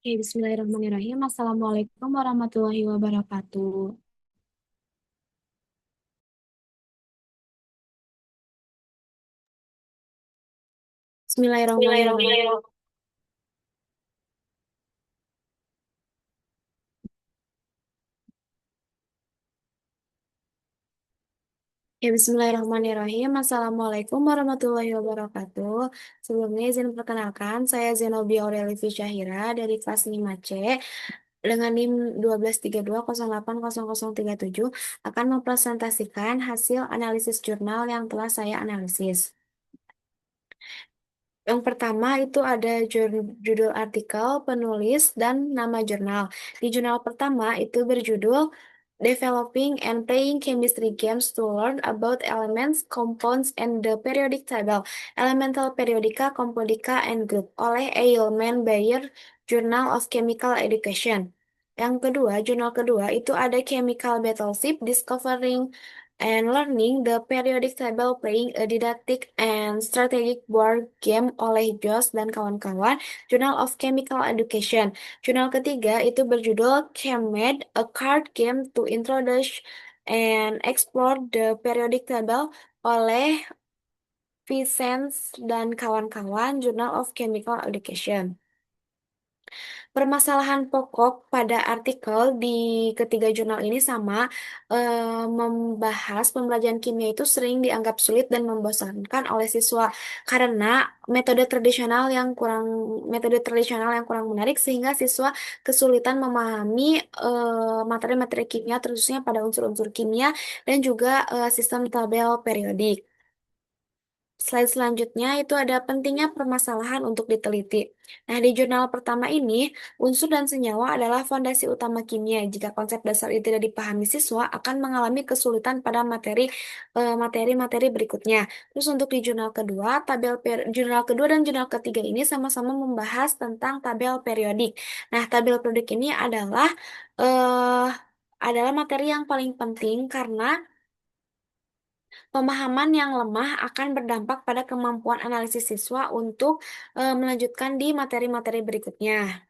Oke, bismillahirrahmanirrahim. Assalamualaikum warahmatullahi wabarakatuh. Bismillahirrahmanirrahim. Bismillahirrahmanirrahim. Ya, bismillahirrahmanirrahim. Assalamualaikum warahmatullahi wabarakatuh. Sebelumnya izin perkenalkan, saya Zenobia Aurelievi Syahira dari kelas 5C dengan NIM 12320808037 akan mempresentasikan hasil analisis jurnal yang telah saya analisis. Yang pertama itu ada judul artikel, penulis, dan nama jurnal. Di jurnal pertama itu berjudul Developing and Playing Chemistry Games to Learn About Elements, Compounds, and the Periodic Table, Elemental Periodica, Compositica, and Group oleh Eilman Bayer, Journal of Chemical Education. Yang kedua, jurnal kedua itu ada Chemical Battleship Discovering and Learning the Periodic Table Playing a Didactic and Strategic Board Game oleh Joss dan kawan-kawan, Journal of Chemical Education. Jurnal ketiga itu berjudul ChemMed, a Card Game to Introduce and Explore the Periodic Table oleh Vicens dan kawan-kawan, Journal of Chemical Education. Permasalahan pokok pada artikel di ketiga jurnal ini sama, membahas pembelajaran kimia itu sering dianggap sulit dan membosankan oleh siswa karena metode tradisional yang kurang menarik sehingga siswa kesulitan memahami materi-materi kimia terkhususnya pada unsur-unsur kimia dan juga sistem tabel periodik. Slide selanjutnya itu ada pentingnya permasalahan untuk diteliti. Nah, di jurnal pertama ini, unsur dan senyawa adalah fondasi utama kimia. Jika konsep dasar itu tidak dipahami siswa, akan mengalami kesulitan pada materi-materi berikutnya. Terus untuk di jurnal kedua dan jurnal ketiga ini sama-sama membahas tentang tabel periodik. Nah, tabel periodik ini eh, adalah materi yang paling penting karena pemahaman yang lemah akan berdampak pada kemampuan analisis siswa untuk melanjutkan di materi-materi berikutnya.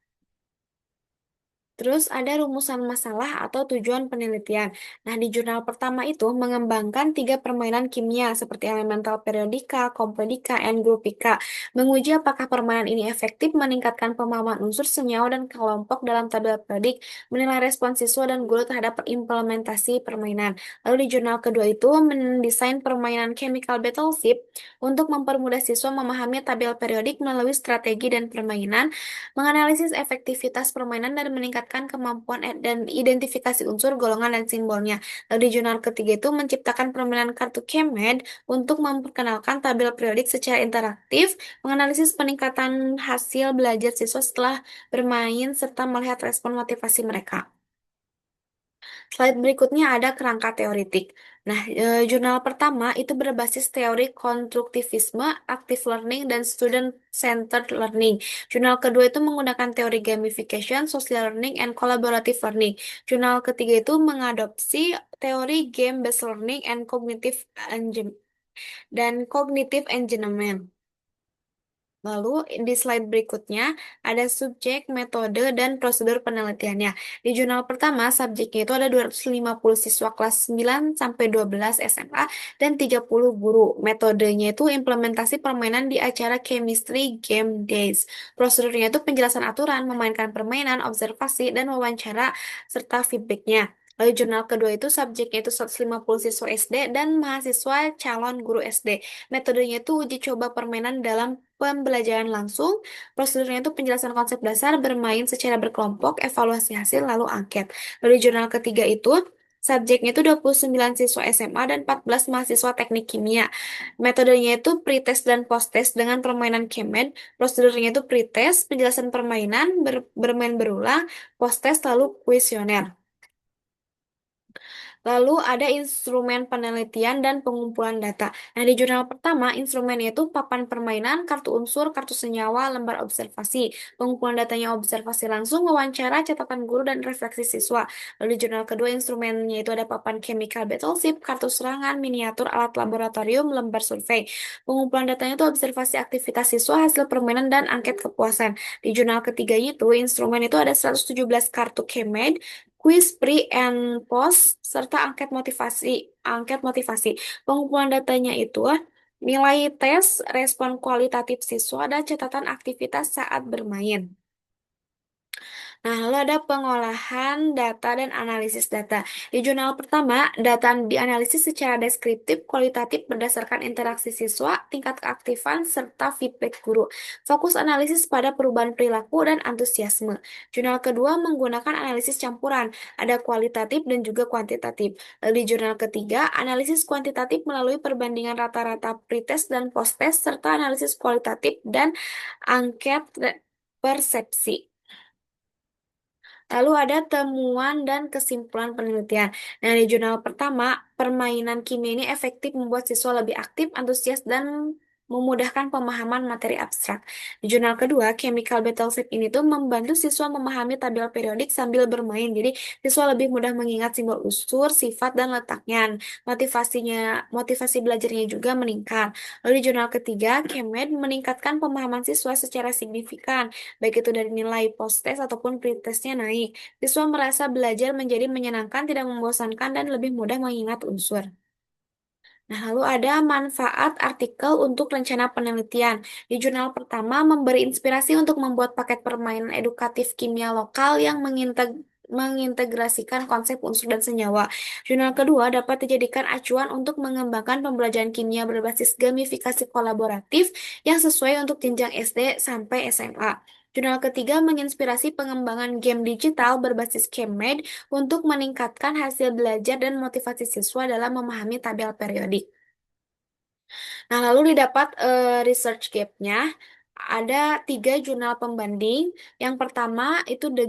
Terus ada rumusan masalah atau tujuan penelitian. Nah, di jurnal pertama itu mengembangkan tiga permainan kimia seperti elemental periodika, komplika, and grupika. Menguji apakah permainan ini efektif meningkatkan pemahaman unsur, senyawa, dan kelompok dalam tabel periodik, menilai respons siswa dan guru terhadap implementasi permainan. Lalu di jurnal kedua itu mendesain permainan chemical battleship untuk mempermudah siswa memahami tabel periodik melalui strategi dan permainan, menganalisis efektivitas permainan dan meningkatkan kemampuan dan identifikasi unsur, golongan, dan simbolnya. Lalu di jurnal ketiga itu menciptakan permainan kartu Chemed untuk memperkenalkan tabel periodik secara interaktif, menganalisis peningkatan hasil belajar siswa setelah bermain, serta melihat respon motivasi mereka. Slide berikutnya ada kerangka teoritik. Nah, jurnal pertama itu berbasis teori konstruktivisme, active learning, dan student-centered learning. Jurnal kedua itu menggunakan teori gamification, social learning, and collaborative learning. Jurnal ketiga itu mengadopsi teori game-based learning dan cognitive engineering. Lalu di slide berikutnya ada subjek, metode, dan prosedur penelitiannya. Di jurnal pertama, subjeknya itu ada 250 siswa kelas 9 sampai 12 SMA dan 30 guru. Metodenya itu implementasi permainan di acara Chemistry Game Days. Prosedurnya itu penjelasan aturan, memainkan permainan, observasi, dan wawancara, serta feedbacknya. Lalu jurnal kedua itu subjeknya itu 150 siswa SD dan mahasiswa calon guru SD. Metodenya itu uji coba permainan dalam pembelajaran langsung. Prosedurnya itu penjelasan konsep dasar, bermain secara berkelompok, evaluasi hasil, lalu angket. Lalu di jurnal ketiga itu subjeknya itu 29 siswa SMA dan 14 mahasiswa teknik kimia. Metodenya itu pretest dan posttest dengan permainan Chemed. Prosedurnya itu pretest, penjelasan permainan, bermain berulang, posttest, lalu kuesioner. Lalu ada instrumen penelitian dan pengumpulan data. Nah, di jurnal pertama, instrumen itu papan permainan, kartu unsur, kartu senyawa, lembar observasi. Pengumpulan datanya observasi langsung, wawancara, catatan guru, dan refleksi siswa. Lalu di jurnal kedua, instrumennya itu ada papan chemical battleship, kartu serangan, miniatur, alat laboratorium, lembar survei. Pengumpulan datanya itu observasi aktivitas siswa, hasil permainan, dan angket kepuasan. Di jurnal ketiganya itu, instrumen itu ada 117 kartu Chemed, kuis pre and post, serta angket motivasi. Pengumpulan datanya itu nilai tes, respon kualitatif siswa, dan catatan aktivitas saat bermain. Nah, lalu ada pengolahan data dan analisis data. Di jurnal pertama, data dianalisis secara deskriptif, kualitatif berdasarkan interaksi siswa, tingkat keaktifan, serta feedback guru. Fokus analisis pada perubahan perilaku dan antusiasme. Jurnal kedua menggunakan analisis campuran, ada kualitatif dan juga kuantitatif. Lalu di jurnal ketiga, analisis kuantitatif melalui perbandingan rata-rata pretest dan post-test, serta analisis kualitatif dan angket persepsi. Lalu ada temuan dan kesimpulan penelitian. Nah, di jurnal pertama, permainan kimia ini efektif membuat siswa lebih aktif, antusias, dan memudahkan pemahaman materi abstrak. Di jurnal kedua, Chemical Battleship ini tuh membantu siswa memahami tabel periodik sambil bermain. Jadi, siswa lebih mudah mengingat simbol unsur, sifat, dan letaknya. Motivasi belajarnya juga meningkat. Lalu di jurnal ketiga, Chemed meningkatkan pemahaman siswa secara signifikan baik itu dari nilai post-test ataupun pre-testnya naik. Siswa merasa belajar menjadi menyenangkan, tidak membosankan, dan lebih mudah mengingat unsur. Nah, lalu ada manfaat artikel untuk rencana penelitian. Di jurnal pertama, memberi inspirasi untuk membuat paket permainan edukatif kimia lokal yang mengintegrasikan konsep unsur dan senyawa. Jurnal kedua dapat dijadikan acuan untuk mengembangkan pembelajaran kimia berbasis gamifikasi kolaboratif yang sesuai untuk jenjang SD sampai SMA. Jurnal ketiga menginspirasi pengembangan game digital berbasis ChemMed untuk meningkatkan hasil belajar dan motivasi siswa dalam memahami tabel periodik. Nah, lalu didapat research gap-nya. Ada 3 jurnal pembanding. Yang pertama itu The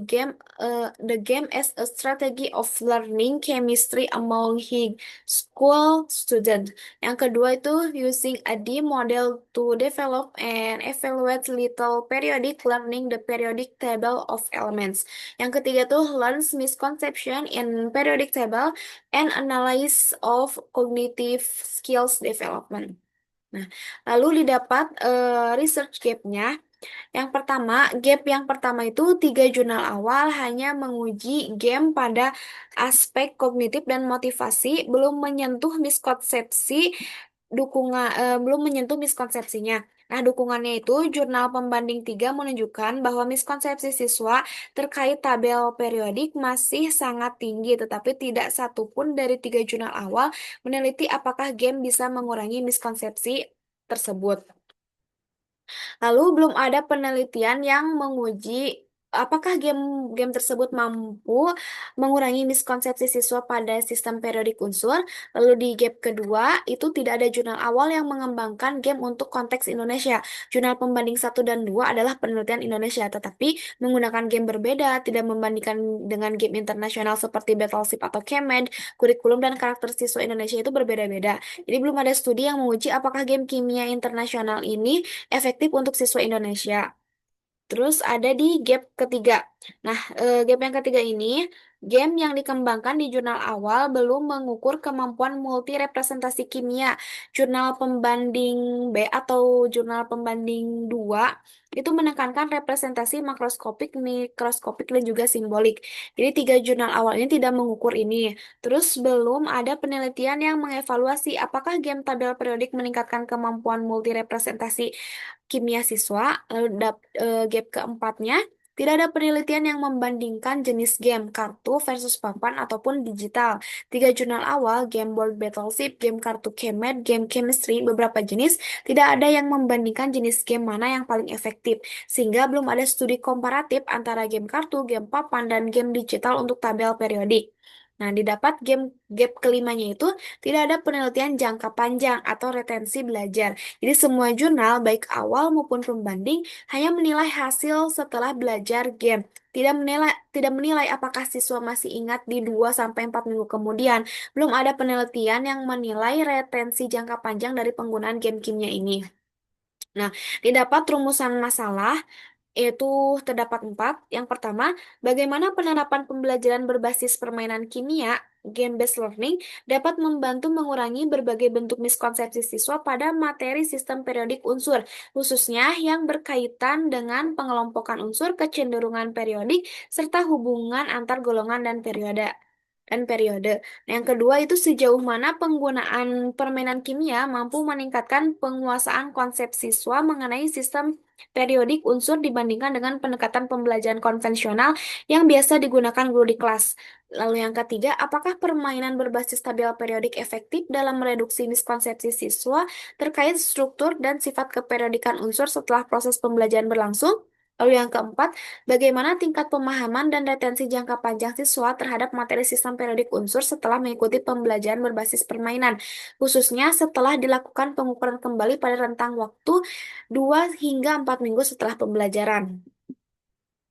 Game as a Strategy of Learning Chemistry Among High School Students. Yang kedua itu Using a D Model to Develop and Evaluate Little Periodic Learning the Periodic Table of Elements. Yang ketiga itu Learns Misconception in Periodic Table and Analysis of Cognitive Skills Development. Nah, lalu didapat research gap-nya. Yang pertama itu 3 jurnal awal hanya menguji game pada aspek kognitif dan motivasi, belum menyentuh miskonsepsinya. Nah, dukungannya itu jurnal pembanding 3 menunjukkan bahwa miskonsepsi siswa terkait tabel periodik masih sangat tinggi, tetapi tidak satupun dari 3 jurnal awal meneliti apakah game bisa mengurangi miskonsepsi tersebut. Lalu belum ada penelitian yang menguji apakah game-game tersebut mampu mengurangi miskonsepsi siswa pada sistem periodik unsur. Lalu di gap kedua itu tidak ada jurnal awal yang mengembangkan game untuk konteks Indonesia. Jurnal pembanding 1 dan 2 adalah penelitian Indonesia, tetapi menggunakan game berbeda, tidak membandingkan dengan game internasional seperti Battleship atau Kemed, kurikulum dan karakter siswa Indonesia itu berbeda-beda. Jadi belum ada studi yang menguji apakah game kimia internasional ini efektif untuk siswa Indonesia. Terus ada di gap ketiga. Nah, gap yang ketiga ini, game yang dikembangkan di jurnal awal belum mengukur kemampuan multi representasi kimia. Jurnal pembanding B atau jurnal pembanding 2 itu menekankan representasi makroskopik, mikroskopik, dan juga simbolik. Jadi 3 jurnal awal ini tidak mengukur ini. Terus belum ada penelitian yang mengevaluasi apakah game tabel periodik meningkatkan kemampuan multi representasi kimia siswa. Lalu gap keempatnya, tidak ada penelitian yang membandingkan jenis game, kartu versus papan ataupun digital. 3 jurnal awal, game board battleship, game kartu kemet, game chemistry, beberapa jenis, tidak ada yang membandingkan jenis game mana yang paling efektif. Sehingga belum ada studi komparatif antara game kartu, game papan, dan game digital untuk tabel periodik. Nah, didapat gap kelimanya itu tidak ada penelitian jangka panjang atau retensi belajar. Jadi semua jurnal, baik awal maupun pembanding, hanya menilai hasil setelah belajar game. Tidak menilai apakah siswa masih ingat di 2 sampai 4 minggu kemudian. Belum ada penelitian yang menilai retensi jangka panjang dari penggunaan game kimia ini. Nah, didapat rumusan masalah yaitu terdapat 4. Yang pertama, bagaimana penerapan pembelajaran berbasis permainan kimia, game-based learning, dapat membantu mengurangi berbagai bentuk miskonsepsi siswa pada materi sistem periodik unsur, khususnya yang berkaitan dengan pengelompokan unsur, kecenderungan periodik, serta hubungan antar golongan dan periode. Nah, yang kedua itu sejauh mana penggunaan permainan kimia mampu meningkatkan penguasaan konsep siswa mengenai sistem periodik unsur dibandingkan dengan pendekatan pembelajaran konvensional yang biasa digunakan guru di kelas. Lalu yang ketiga, apakah permainan berbasis tabel periodik efektif dalam mereduksi miskonsepsi siswa terkait struktur dan sifat keperiodikan unsur setelah proses pembelajaran berlangsung? Lalu yang keempat, bagaimana tingkat pemahaman dan retensi jangka panjang siswa terhadap materi sistem periodik unsur setelah mengikuti pembelajaran berbasis permainan, khususnya setelah dilakukan pengukuran kembali pada rentang waktu 2 hingga 4 minggu setelah pembelajaran.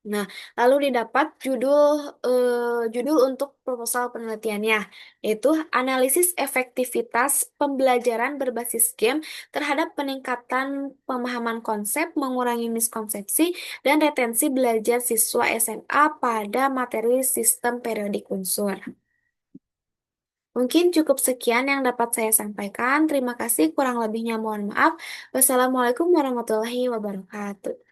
Nah, lalu didapat judul untuk proposal penelitiannya, yaitu analisis efektivitas pembelajaran berbasis game terhadap peningkatan pemahaman konsep, mengurangi miskonsepsi, dan retensi belajar siswa SMA pada materi sistem periodik unsur. Mungkin cukup sekian yang dapat saya sampaikan. Terima kasih, kurang lebihnya mohon maaf. Wassalamualaikum warahmatullahi wabarakatuh.